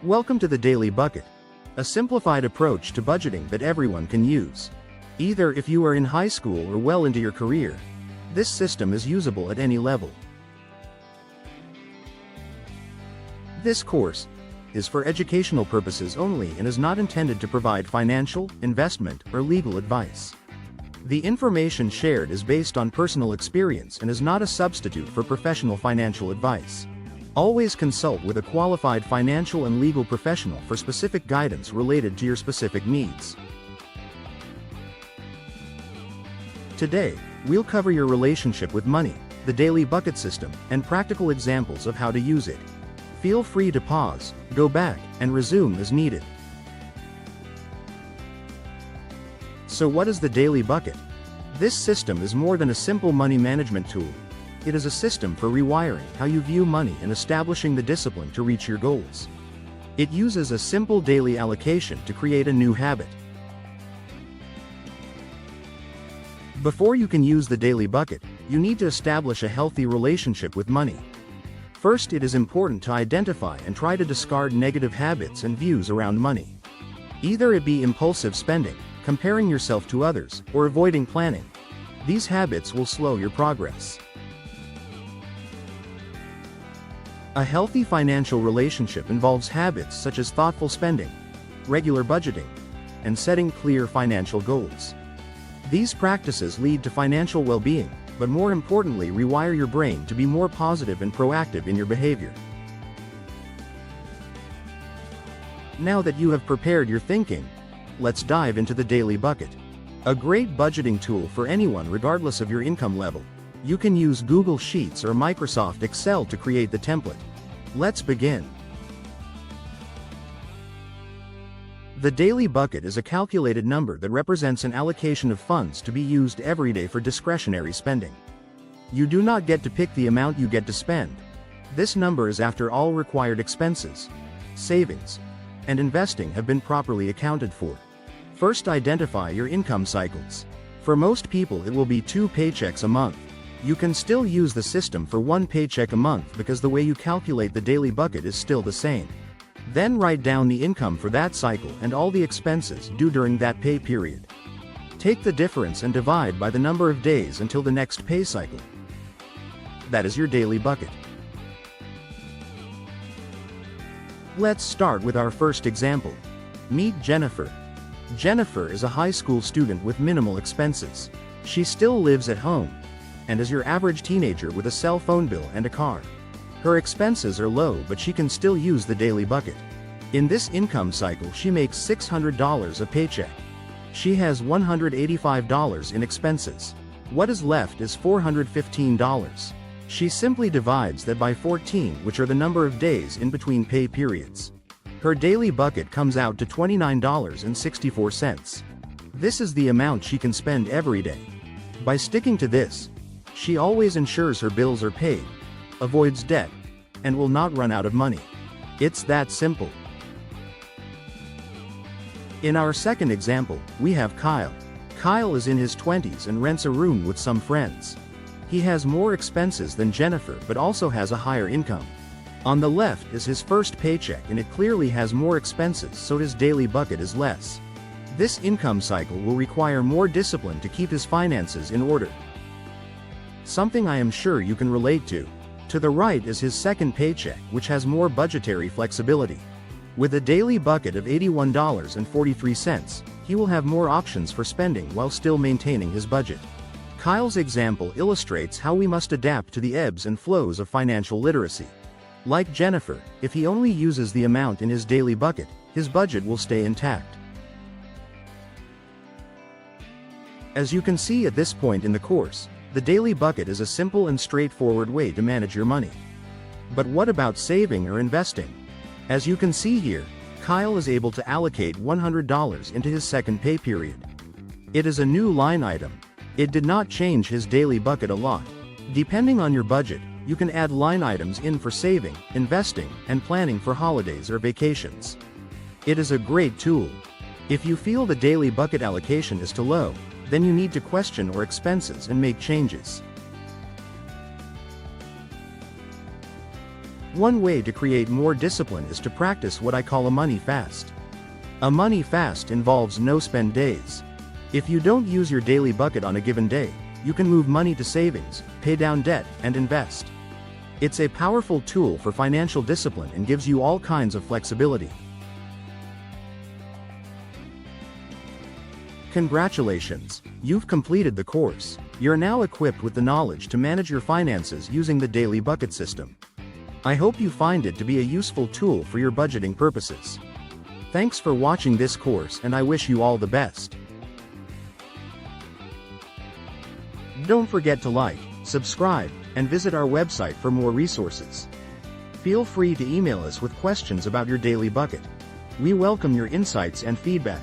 Welcome to the Daily Bucket, a simplified approach to budgeting that everyone can use. Either if you are in high school or well into your career, this system is usable at any level. This course is for educational purposes only and is not intended to provide financial, investment, or legal advice. The information shared is based on personal experience and is not a substitute for professional financial advice. Always consult with a qualified financial and legal professional for specific guidance related to your specific needs. Today, we'll cover your relationship with money, the daily bucket system, and practical examples of how to use it. Feel free to pause, go back, and resume as needed. So what is the daily bucket? This system is more than a simple money management tool. It is a system for rewiring how you view money and establishing the discipline to reach your goals. It uses a simple daily allocation to create a new habit. Before you can use the daily bucket, you need to establish a healthy relationship with money. First, it is important to identify and try to discard negative habits and views around money. Either it be impulsive spending, comparing yourself to others, or avoiding planning. These habits will slow your progress. A healthy financial relationship involves habits such as thoughtful spending, regular budgeting, and setting clear financial goals. These practices lead to financial well-being, but more importantly, rewire your brain to be more positive and proactive in your behavior. Now that you have prepared your thinking, let's dive into the daily bucket. A great budgeting tool for anyone regardless of your income level. You can use Google Sheets or Microsoft Excel to create the template. Let's begin. The daily bucket is a calculated number that represents an allocation of funds to be used every day for discretionary spending. You do not get to pick the amount you get to spend. This number is after all required expenses, savings, and investing have been properly accounted for. First, identify your income cycles. For most people, it will be 2 paychecks a month. You can still use the system for 1 paycheck a month because the way you calculate the daily bucket is still the same. Then write down the income for that cycle and all the expenses due during that pay period. Take the difference and divide by the number of days until the next pay cycle. That is your daily bucket. Let's start with our first example. Meet Jennifer. Jennifer is a high school student with minimal expenses. She still lives at home and is your average teenager with a cell phone bill and a car. Her expenses are low, but she can still use the daily bucket. In this income cycle, she makes $600 a paycheck. She has $185 in expenses. What is left is $415. She simply divides that by 14, which are the number of days in between pay periods. Her daily bucket comes out to $29.64. This is the amount she can spend every day. By sticking to this, she always ensures her bills are paid, avoids debt, and will not run out of money. It's that simple. In our second example, we have Kyle. Kyle is in his 20s and rents a room with some friends. He has more expenses than Jennifer but also has a higher income. On the left is his first paycheck and it clearly has more expenses, so his daily bucket is less. This income cycle will require more discipline to keep his finances in order. Something I am sure you can relate to. To the right is his second paycheck, which has more budgetary flexibility. With a daily bucket of $81.43, he will have more options for spending while still maintaining his budget. Kyle's example illustrates how we must adapt to the ebbs and flows of financial literacy. Like Jennifer, if he only uses the amount in his daily bucket, his budget will stay intact. As you can see at this point in the course, the daily bucket is a simple and straightforward way to manage your money. But what about saving or investing? As you can see here, Kyle is able to allocate $100 into his second pay period. It is a new line item. It did not change his daily bucket a lot. Depending on your budget, you can add line items in for saving, investing, and planning for holidays or vacations. It is a great tool. If you feel the daily bucket allocation is too low, then you need to question your expenses and make changes. One way to create more discipline is to practice what I call a money fast. A money fast involves no-spend days. If you don't use your daily bucket on a given day, you can move money to savings, pay down debt, and invest. It's a powerful tool for financial discipline and gives you all kinds of flexibility. Congratulations! You've completed the course. You're now equipped with the knowledge to manage your finances using the daily bucket system. I hope you find it to be a useful tool for your budgeting purposes. Thanks for watching this course, and I wish you all the best. Don't forget to like, subscribe, and visit our website for more resources. Feel free to email us with questions about your daily bucket. We welcome your insights and feedback.